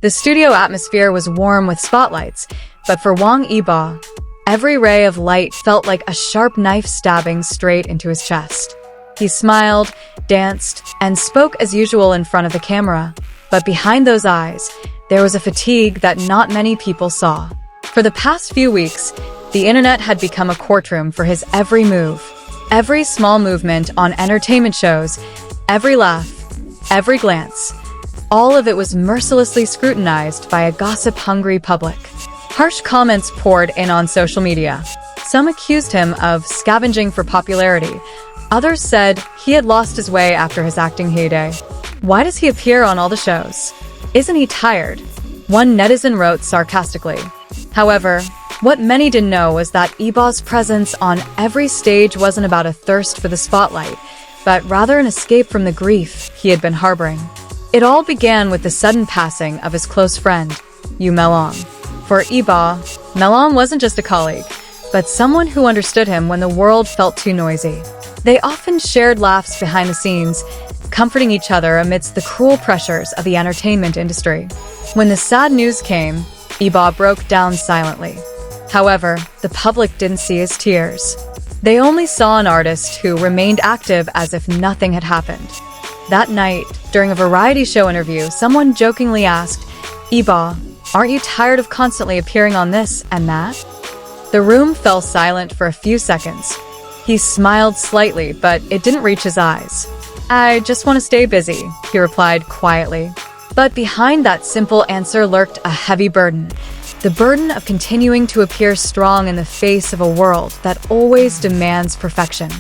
The studio atmosphere was warm with spotlights, but for Wang Yibo, every ray of light felt like a sharp knife stabbing straight into his chest. He smiled, danced, and spoke as usual in front of the camera. But behind those eyes, there was a fatigue that not many people saw. For the past few weeks, the internet had become a courtroom for his every move. Every small movement on entertainment shows, every laugh, every glance. All of it was mercilessly scrutinized by a gossip-hungry public. Harsh comments poured in on social media. Some accused him of scavenging for popularity. Others said he had lost his way after his acting heyday. Why does he appear on all the shows? Isn't he tired? One netizen wrote sarcastically. However, what many didn't know was that Yibo's presence on every stage wasn't about a thirst for the spotlight, but rather an escape from the grief he had been harboring. It all began with the sudden passing of his close friend, Melong. For Yibo, Melong wasn't just a colleague, but someone who understood him when the world felt too noisy. They often shared laughs behind the scenes, comforting each other amidst the cruel pressures of the entertainment industry. When the sad news came, Yibo broke down silently. However, the public didn't see his tears. They only saw an artist who remained active as if nothing had happened. That night, during a variety show interview, someone jokingly asked, "Yibo, aren't you tired of constantly appearing on this and that?" The room fell silent for a few seconds. He smiled slightly, but it didn't reach his eyes. "I just want to stay busy," he replied quietly. But behind that simple answer lurked a heavy burden. The burden of continuing to appear strong in the face of a world that always demands perfection.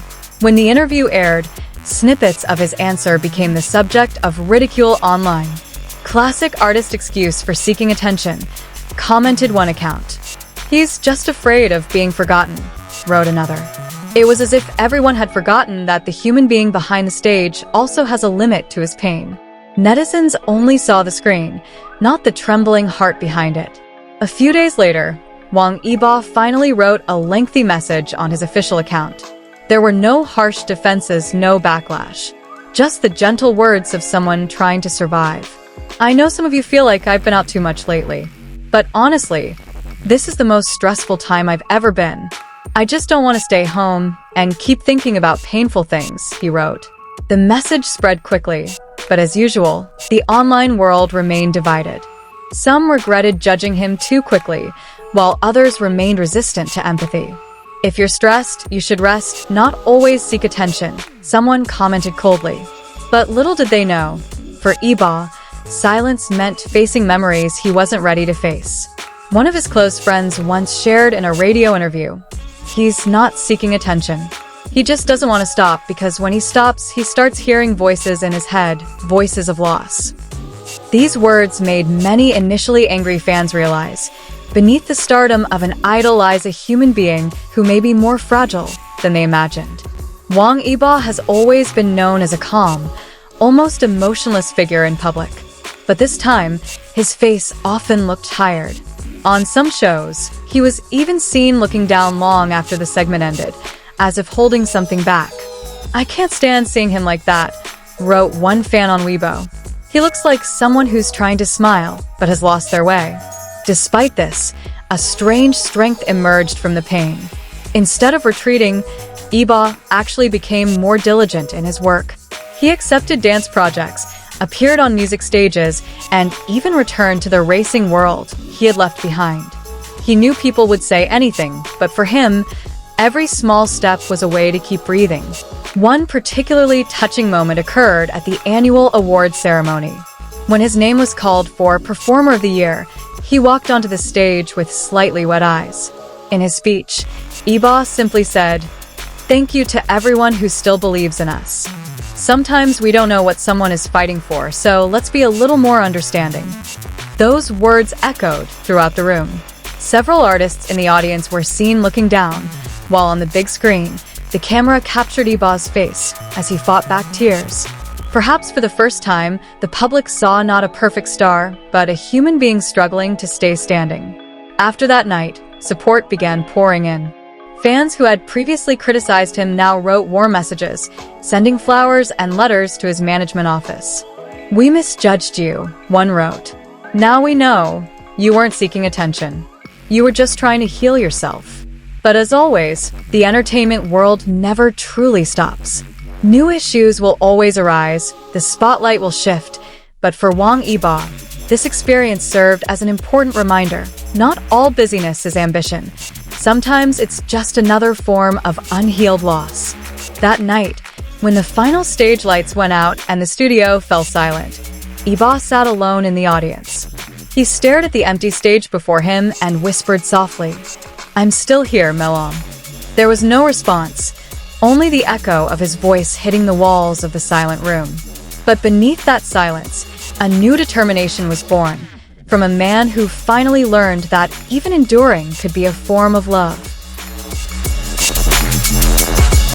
When the interview aired, snippets of his answer became the subject of ridicule online. "Classic artist excuse for seeking attention," commented one account. "He's just afraid of being forgotten," wrote another. It was as if everyone had forgotten that the human being behind the stage also has a limit to his pain. Netizens only saw the screen, not the trembling heart behind it. A few days later, Wang Yibo finally wrote a lengthy message on his official account. There were no harsh defenses, no backlash. Just the gentle words of someone trying to survive. "I know some of you feel like I've been out too much lately, but honestly, this is the most stressful time I've ever been. I just don't want to stay home and keep thinking about painful things," he wrote. The message spread quickly, but as usual, the online world remained divided. Some regretted judging him too quickly, while others remained resistant to empathy. "If you're stressed, you should rest, not always seek attention," someone commented coldly. But little did they know, for Yibo, silence meant facing memories he wasn't ready to face. One of his close friends once shared in a radio interview, "He's not seeking attention. He just doesn't want to stop because when he stops, he starts hearing voices in his head, voices of loss." These words made many initially angry fans realize, beneath the stardom of an idol lies a human being who may be more fragile than they imagined. Wang Yibo has always been known as a calm, almost emotionless figure in public. But this time, his face often looked tired. On some shows, he was even seen looking down long after the segment ended, as if holding something back. "I can't stand seeing him like that," wrote one fan on Weibo. "He looks like someone who's trying to smile, but has lost their way." Despite this, a strange strength emerged from the pain. Instead of retreating, Yibo actually became more diligent in his work. He accepted dance projects, appeared on music stages, and even returned to the racing world he had left behind. He knew people would say anything, but for him, every small step was a way to keep breathing. One particularly touching moment occurred at the annual awards ceremony. When his name was called for Performer of the Year, he walked onto the stage with slightly wet eyes. In his speech, Yibo simply said, "Thank you to everyone who still believes in us. Sometimes we don't know what someone is fighting for, so let's be a little more understanding." Those words echoed throughout the room. Several artists in the audience were seen looking down, while on the big screen, the camera captured Yibo's face as he fought back tears. Perhaps for the first time, the public saw not a perfect star, but a human being struggling to stay standing. After that night, support began pouring in. Fans who had previously criticized him now wrote warm messages, sending flowers and letters to his management office. "We misjudged you," one wrote. Now we know you weren't seeking attention. You were just trying to heal yourself. But as always, the entertainment world never truly stops. New issues will always arise, the spotlight will shift, but for Wang Yibo, this experience served as an important reminder. Not all busyness is ambition. Sometimes it's just another form of unhealed loss. That night, when the final stage lights went out and the studio fell silent, Yibo sat alone in the audience. He stared at the empty stage before him and whispered softly, "I'm still here, Melong." There was no response, only the echo of his voice hitting the walls of the silent room. But beneath that silence, a new determination was born, from a man who finally learned that even enduring could be a form of love.